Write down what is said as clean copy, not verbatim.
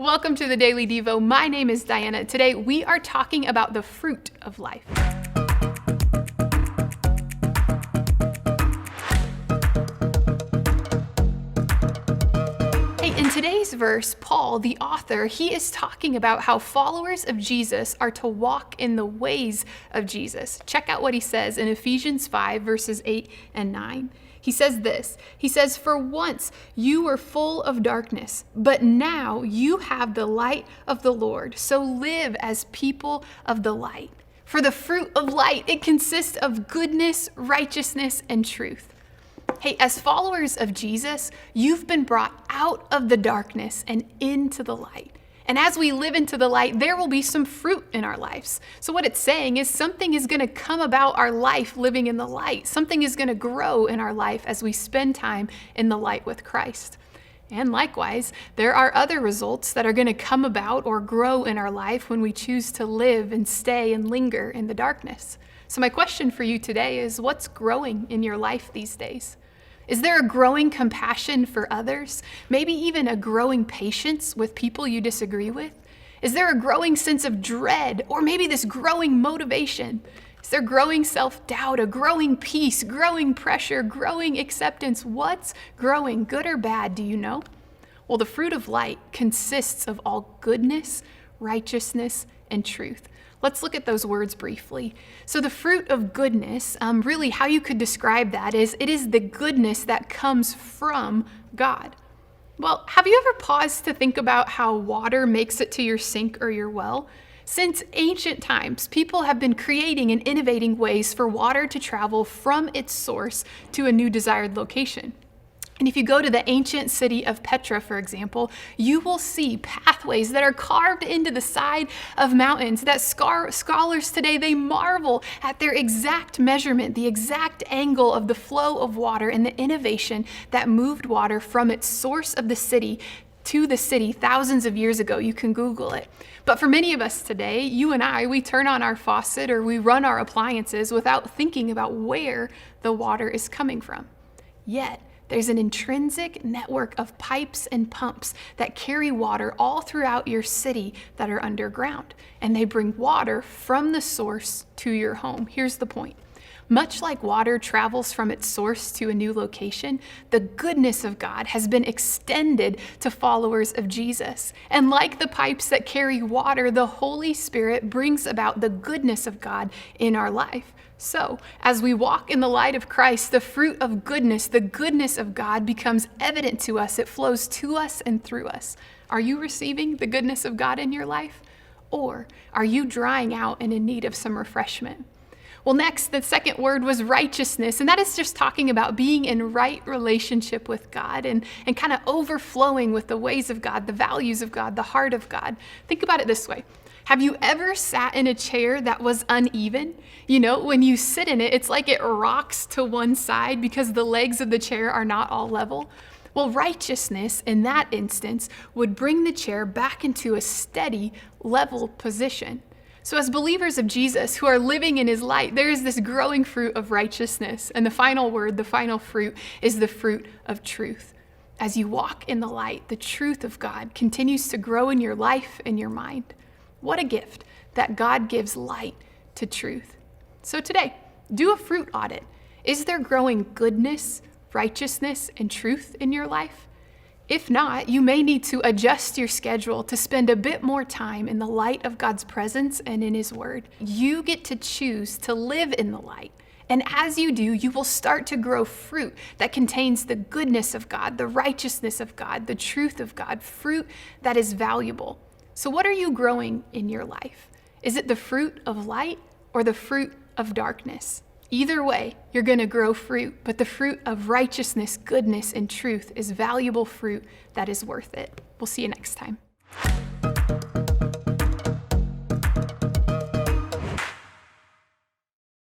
Welcome to the Daily Devo. My name is Diana. Today we are talking about the fruit of life. Hey, in today's verse, Paul, the author, he is talking about how followers of Jesus are to walk in the ways of Jesus. Check out what he says in Ephesians 5, verses 8 and 9. He says this, he says, "For once you were full of darkness, but now you have the light of the Lord. So live as people of the light." For the fruit of light, it consists of goodness, righteousness, and truth. Hey, as followers of Jesus, you've been brought out of the darkness and into the light. And as we live into the light, there will be some fruit in our lives. So what it's saying is something is going to come about our life living in the light. Something is going to grow in our life as we spend time in the light with Christ. And likewise, there are other results that are going to come about or grow in our life when we choose to live and stay and linger in the darkness. So my question for you today is, what's growing in your life these days? Is there a growing compassion for others? Maybe even a growing patience with people you disagree with? Is there a growing sense of dread, or maybe this growing motivation? Is there growing self-doubt, a growing peace, growing pressure, growing acceptance? What's growing, good or bad, do you know? Well, the fruit of light consists of all goodness, righteousness, and truth. Let's look at those words briefly. So the fruit of goodness, really how you could describe that is, it is the goodness that comes from God. Well, have you ever paused to think about how water makes it to your sink or your well? Since ancient times, people have been creating and innovating ways for water to travel from its source to a new desired location. And if you go to the ancient city of Petra, for example, you will see pathways that are carved into the side of mountains that scholars today, they marvel at their exact measurement, the exact angle of the flow of water and the innovation that moved water from its source of the city to the city thousands of years ago. You can Google it. But for many of us today, you and I, we turn on our faucet or we run our appliances without thinking about where the water is coming from. Yet, there's an intrinsic network of pipes and pumps that carry water all throughout your city that are underground, and they bring water from the source to your home. Here's the point. Much like water travels from its source to a new location, the goodness of God has been extended to followers of Jesus. And like the pipes that carry water, the Holy Spirit brings about the goodness of God in our life. So, as we walk in the light of Christ, the fruit of goodness, the goodness of God becomes evident to us. It flows to us and through us. Are you receiving the goodness of God in your life? Or are you drying out and in need of some refreshment? Well, next, the second word was righteousness, and that is just talking about being in right relationship with God and kind of overflowing with the ways of God, the values of God, the heart of God. Think about it this way. Have you ever sat in a chair that was uneven? You know, when you sit in it, it's like it rocks to one side because the legs of the chair are not all level. Well, righteousness in that instance would bring the chair back into a steady, level position. So as believers of Jesus who are living in his light, there is this growing fruit of righteousness. And the final word, the final fruit, is the fruit of truth. As you walk in the light, the truth of God continues to grow in your life and your mind. What a gift that God gives light to truth. So today, do a fruit audit. Is there growing goodness, righteousness, and truth in your life? If not, you may need to adjust your schedule to spend a bit more time in the light of God's presence and in his word. You get to choose to live in the light. And as you do, you will start to grow fruit that contains the goodness of God, the righteousness of God, the truth of God, fruit that is valuable. So what are you growing in your life? Is it the fruit of light or the fruit of darkness? Either way, you're going to grow fruit, but the fruit of righteousness, goodness, and truth is valuable fruit that is worth it. We'll see you next time.